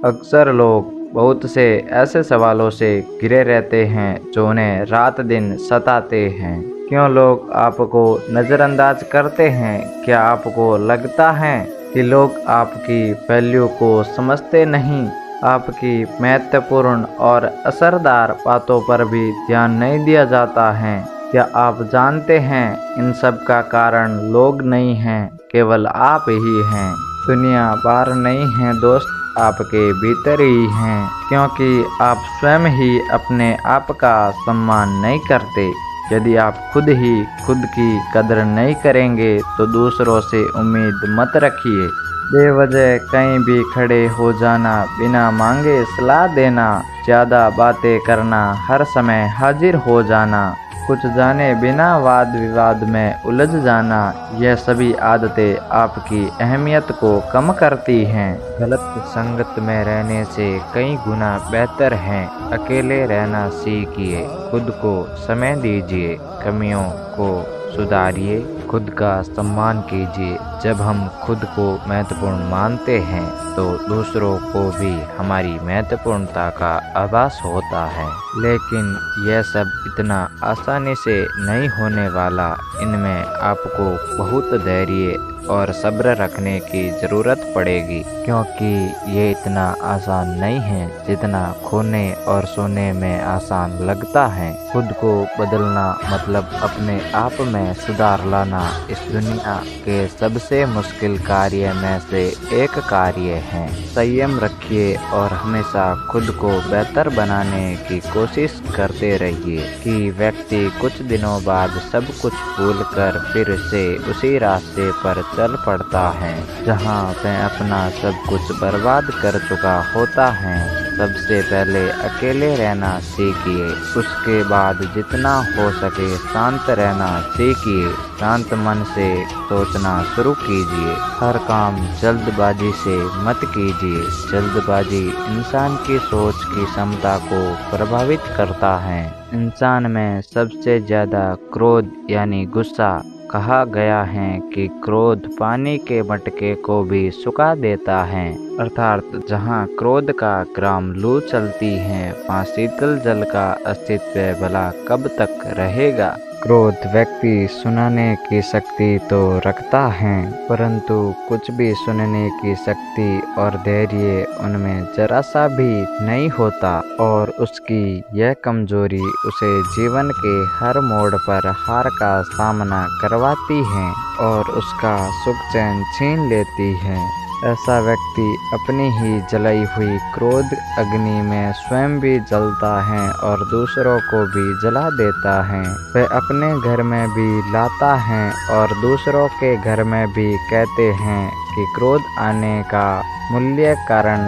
अक्सर लोग बहुत से ऐसे सवालों से घिरे रहते हैं जो उन्हें रात दिन सताते हैं। क्यों लोग आपको नज़रअंदाज करते हैं? क्या आपको लगता है कि लोग आपकी वैल्यू को समझते नहीं? आपकी महत्वपूर्ण और असरदार बातों पर भी ध्यान नहीं दिया जाता है। क्या आप जानते हैं इन सब का कारण लोग नहीं हैं, केवल आप ही हैं। दुनिया बाहर नहीं है दोस्त, आपके भीतर ही हैं, क्योंकि आप स्वयं ही अपने आप का सम्मान नहीं करते। यदि आप खुद ही खुद की कदर नहीं करेंगे तो दूसरों से उम्मीद मत रखिए। बेवजह कहीं भी खड़े हो जाना, बिना मांगे सलाह देना, ज़्यादा बातें करना, हर समय हाजिर हो जाना, कुछ जाने बिना वाद विवाद में उलझ जाना, यह सभी आदतें आपकी अहमियत को कम करती हैं। गलत संगत में रहने से कई गुना बेहतर है अकेले रहना सीखिए। खुद को समय दीजिए, कमियों को सुधारिए, खुद का सम्मान कीजिए। जब हम खुद को महत्वपूर्ण मानते हैं तो दूसरों को भी हमारी महत्वपूर्णता का आभास होता है। लेकिन यह सब इतना आसानी से नहीं होने वाला। इनमें आपको बहुत धैर्य और सब्र रखने की ज़रूरत पड़ेगी, क्योंकि ये इतना आसान नहीं है जितना खोने और सोने में आसान लगता है। खुद को बदलना मतलब अपने आप में सुधार लाना इस दुनिया के सबसे मुश्किल कार्य में से एक कार्य है। संयम रखिए और हमेशा खुद को बेहतर बनाने की कोशिश करते रहिए कि व्यक्ति कुछ दिनों बाद सब कुछ भूलकर फिर से उसी रास्ते पर चल पड़ता है जहां वह अपना सब कुछ बर्बाद कर चुका होता है। सबसे पहले अकेले रहना सीखिए, उसके बाद जितना हो सके शांत रहना सीखिए। शांत मन से सोचना शुरू कीजिए। हर काम जल्दबाजी से मत कीजिए। जल्दबाजी इंसान की सोच की क्षमता को प्रभावित करता है। इंसान में सबसे ज़्यादा क्रोध यानी गुस्सा कहा गया है कि क्रोध पानी के मटके को भी सुखा देता है। अर्थात जहाँ क्रोध का ग्राम लू चलती है वहाँ शीतल जल का अस्तित्व भला कब तक रहेगा। क्रोध व्यक्ति सुनाने की शक्ति तो रखता है, परंतु कुछ भी सुनने की शक्ति और धैर्य उनमें जरा सा भी नहीं होता, और उसकी यह कमजोरी उसे जीवन के हर मोड़ पर हार का सामना करवाती है और उसका सुख चैन छीन लेती है। ऐसा व्यक्ति अपनी ही जलाई हुई क्रोध अग्नि में स्वयं भी जलता है और दूसरों को भी जला देता है। वह अपने घर में भी लाता है और दूसरों के घर में भी कहते हैं कि क्रोध आने का मूल्य कारण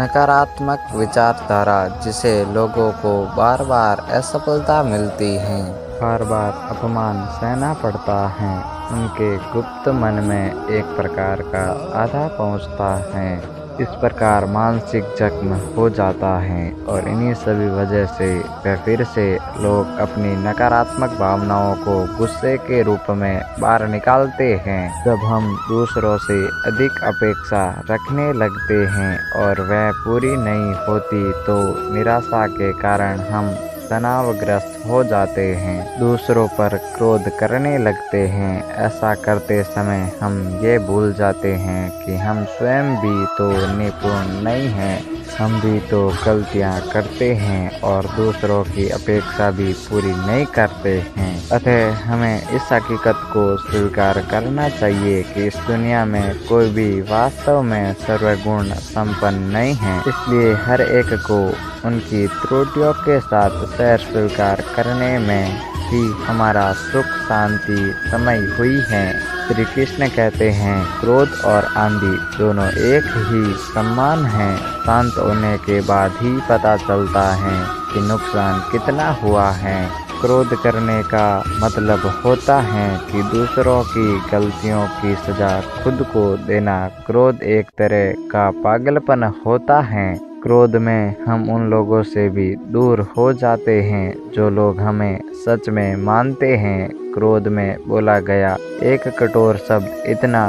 नकारात्मक विचारधारा, जिसे लोगों को बार बार असफलता मिलती है, बार बार अपमान सहना पड़ता है, उनके गुप्त मन में एक प्रकार का आधा पहुंचता है। इस प्रकार मानसिक जख्म हो जाता है और इन्हीं सभी वजह से वह फिर से लोग अपनी नकारात्मक भावनाओं को गुस्से के रूप में बाहर निकालते हैं। जब हम दूसरों से अधिक अपेक्षा रखने लगते हैं और वह पूरी नहीं होती तो निराशा के कारण हम तनावग्रस्त हो जाते हैं, दूसरों पर क्रोध करने लगते हैं। ऐसा करते समय हम ये भूल जाते हैं कि हम स्वयं भी तो निपुण नहीं हैं, हम भी तो गलतियां करते हैं और दूसरों की अपेक्षा भी पूरी नहीं करते हैं। अतः हमें इस हकीकत को स्वीकार करना चाहिए कि इस दुनिया में कोई भी वास्तव में सर्वगुण संपन्न नहीं है। इसलिए हर एक को उनकी त्रुटियों के साथ सैर स्वीकार करने में ही हमारा सुख शांति समय हुई है। श्री कृष्ण कहते हैं, क्रोध और आंधी दोनों एक ही समान हैं। शांत होने के बाद ही पता चलता है कि नुकसान कितना हुआ है। क्रोध करने का मतलब होता है कि दूसरों की गलतियों की सजा खुद को देना। क्रोध एक तरह का पागलपन होता है। क्रोध में हम उन लोगों से भी दूर हो जाते हैं जो लोग हमें सच में मानते हैं। क्रोध में बोला गया एक कठोर शब्द इतना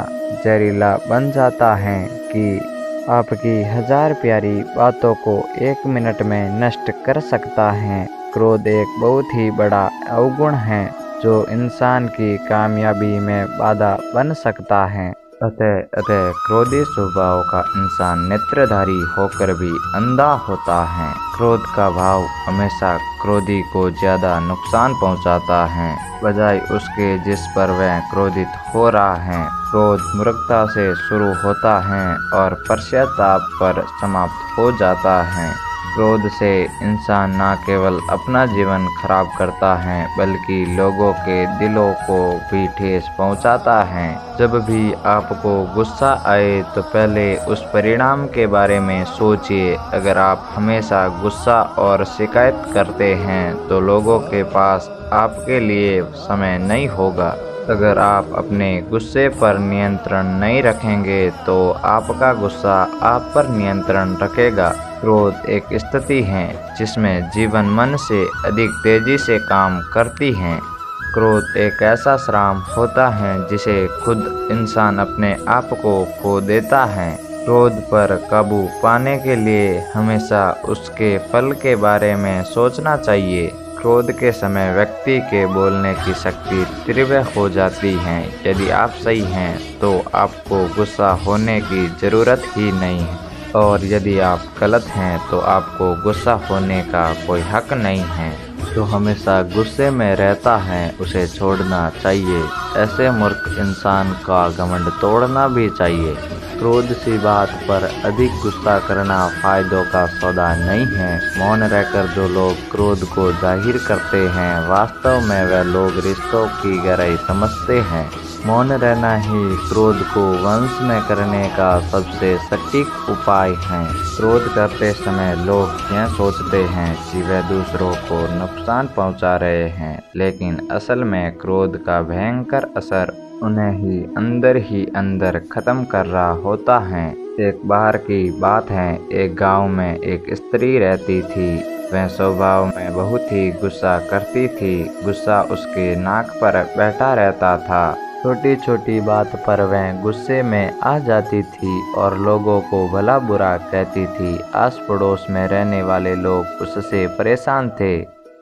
जहरीला बन जाता है कि आपकी 1000 प्यारी बातों को 1 मिनट में नष्ट कर सकता है। क्रोध एक बहुत ही बड़ा अवगुण है जो इंसान की कामयाबी में बाधा बन सकता है। अतः क्रोधी स्वभाव का इंसान नेत्रधारी होकर भी अंधा होता है। क्रोध का भाव हमेशा क्रोधी को ज्यादा नुकसान पहुंचाता है बजाय उसके जिस पर वह क्रोधित हो रहा है। क्रोध मूर्खता से शुरू होता है और पश्चाताप पर समाप्त हो जाता है। क्रोध से इंसान न केवल अपना जीवन खराब करता है बल्कि लोगों के दिलों को भी ठेस पहुंचाता है। जब भी आपको गुस्सा आए तो पहले उस परिणाम के बारे में सोचिए। अगर आप हमेशा गुस्सा और शिकायत करते हैं तो लोगों के पास आपके लिए समय नहीं होगा। अगर आप अपने गुस्से पर नियंत्रण नहीं रखेंगे तो आपका गुस्सा आप पर नियंत्रण रखेगा। क्रोध एक स्थिति है जिसमें जीवन मन से अधिक तेजी से काम करती है। क्रोध एक ऐसा श्राप होता है जिसे खुद इंसान अपने आप को खो देता है। क्रोध पर काबू पाने के लिए हमेशा उसके फल के बारे में सोचना चाहिए। क्रोध के समय व्यक्ति के बोलने की शक्ति तीव्र हो जाती है। यदि आप सही हैं तो आपको गुस्सा होने की ज़रूरत ही नहीं है और यदि आप गलत हैं तो आपको गुस्सा होने का कोई हक नहीं है। जो हमेशा गुस्से में रहता है उसे छोड़ना चाहिए। ऐसे मूर्ख इंसान का घमंड तोड़ना भी चाहिए। क्रोध सी बात पर अधिक गुस्सा करना फायदों का सौदा नहीं है। मौन रहकर जो लोग क्रोध को जाहिर करते हैं वास्तव में वह लोग रिश्तों की गहराई समझते हैं। मौन रहना ही क्रोध को वंश में करने का सबसे सटीक उपाय है। क्रोध करते समय लोग यह सोचते हैं कि वह दूसरों को नुकसान पहुंचा रहे हैं, लेकिन असल में क्रोध का भयंकर असर उन्हें ही अंदर खत्म कर रहा होता है। एक बार की बात है, एक गांव में एक स्त्री रहती थी। वह स्वभाव में बहुत ही गुस्सा करती थी। गुस्सा उसके नाक पर बैठा रहता था। छोटी छोटी बात पर वह गुस्से में आ जाती थी और लोगों को भला बुरा कहती थी। आस पड़ोस में रहने वाले लोग उससे परेशान थे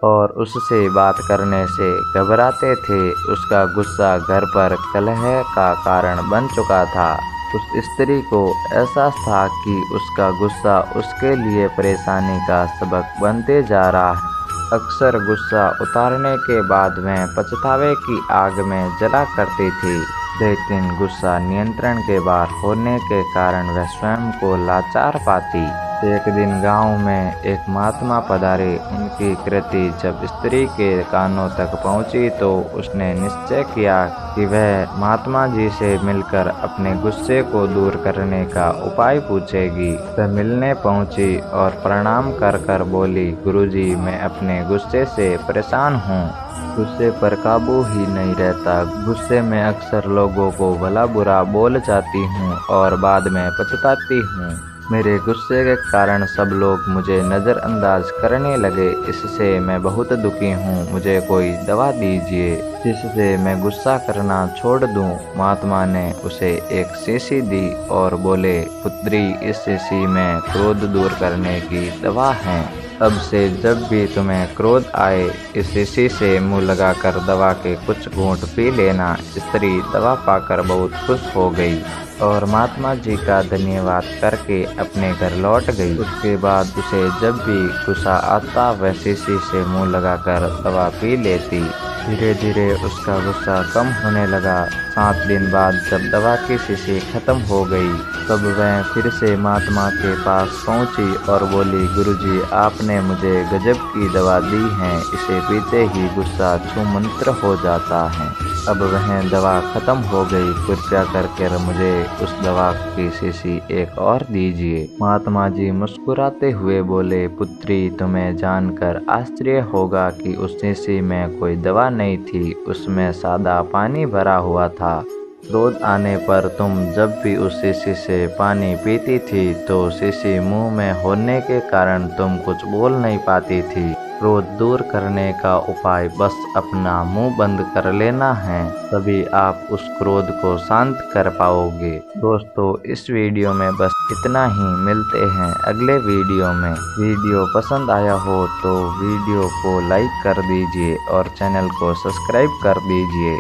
और उससे बात करने से घबराते थे। उसका गुस्सा घर पर कलह का कारण बन चुका था। उस स्त्री को एहसास था कि उसका गुस्सा उसके लिए परेशानी का सबक बनते जा रहा है। अक्सर गुस्सा उतारने के बाद वह पछतावे की आग में जला करती थी, लेकिन गुस्सा नियंत्रण के बाहर होने के कारण वह स्वयं को लाचार पाती। एक दिन गांव में एक महात्मा पधारे। उनकी कृति जब स्त्री के कानों तक पहुंची तो उसने निश्चय किया कि वह महात्मा जी से मिलकर अपने गुस्से को दूर करने का उपाय पूछेगी। वह मिलने पहुंची और प्रणाम कर कर बोली, गुरुजी, मैं अपने गुस्से से परेशान हूँ। गुस्से पर काबू ही नहीं रहता। गुस्से में अक्सर लोगों को भला बुरा बोल जाती हूँ और बाद में पछताती हूँ। मेरे गुस्से के कारण सब लोग मुझे नज़रअंदाज करने लगे। इससे मैं बहुत दुखी हूँ। मुझे कोई दवा दीजिए जिससे मैं गुस्सा करना छोड़ दूँ। महात्मा ने उसे एक शीशी दी और बोले, पुत्री, इस शीशी में क्रोध दूर करने की दवा है। अब से जब भी तुम्हें क्रोध आए इस शीशी से मुंह लगाकर दवा के कुछ घूंट पी लेना। स्त्री दवा पाकर बहुत खुश हो गई और महात्मा जी का धन्यवाद करके अपने घर लौट गई। उसके बाद उसे जब भी गुस्सा आता वह शीशी से मुंह लगाकर दवा पी लेती। धीरे धीरे उसका गुस्सा कम होने लगा। 7 दिन बाद जब दवा की शीशी खत्म हो गई तब वह फिर से महात्मा के पास पहुंची और बोली, गुरुजी, आपने मुझे गजब की दवा दी है। इसे पीते ही गुस्सा छूमंत्र हो जाता है। अब वह दवा खत्म हो गई। कृपया करके मुझे उस दवा की शीशी एक और दीजिए। महात्मा जी मुस्कुराते हुए बोले, पुत्री, तुम्हें जानकर आश्चर्य होगा कि उस शीशी में कोई दवा नहीं थी, उसमें सादा पानी भरा हुआ था। क्रोध आने पर तुम जब भी उस शीशी से पानी पीती थी तो शीशी मुंह में होने के कारण तुम कुछ बोल नहीं पाती थी। क्रोध दूर करने का उपाय बस अपना मुंह बंद कर लेना है, तभी आप उस क्रोध को शांत कर पाओगे। दोस्तों इस वीडियो में बस इतना ही, मिलते हैं अगले वीडियो में। वीडियो पसंद आया हो तो वीडियो को लाइक कर दीजिए और चैनल को सब्सक्राइब कर दीजिए।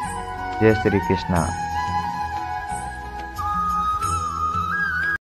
जय श्री कृष्णा।